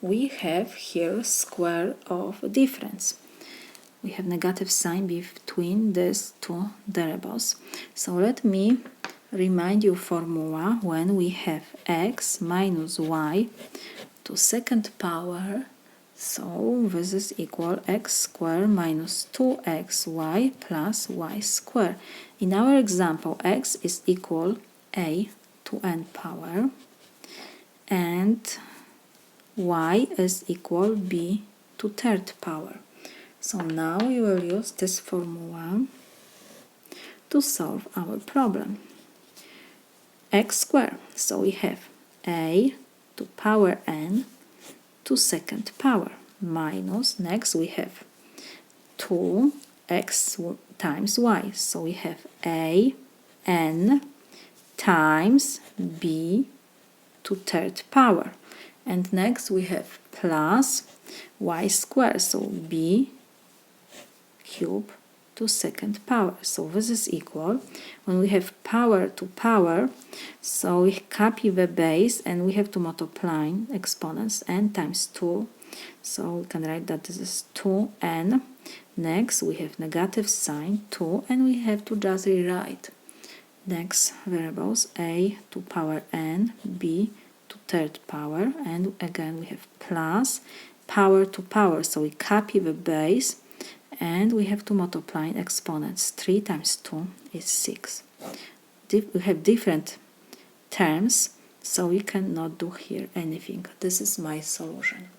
we have here square of difference. We have negative sign between these two variables. So let me remind you formula when we have x minus y to second power. So this is equal x squared minus 2xy plus y squared. In our example, x is equal a to n power and y is equal b to third power. So now we will use this formula to solve our problem. X squared, so we have a to power n to second power minus, next we have 2x times y, so we have a n times b to third power, and next we have plus y squared, so b cube to second power. So this is equal, when we have power to power, so we copy the base and we have to multiply exponents, n times 2, so we can write that this is 2n. Next we have negative sign 2 and we have to just rewrite next variables, a to power n, b to third power, and again we have plus power to power, so we copy the base and we have to multiply exponents. 3 times 2 is 6. We have different terms, so we cannot do here anything. This is my solution.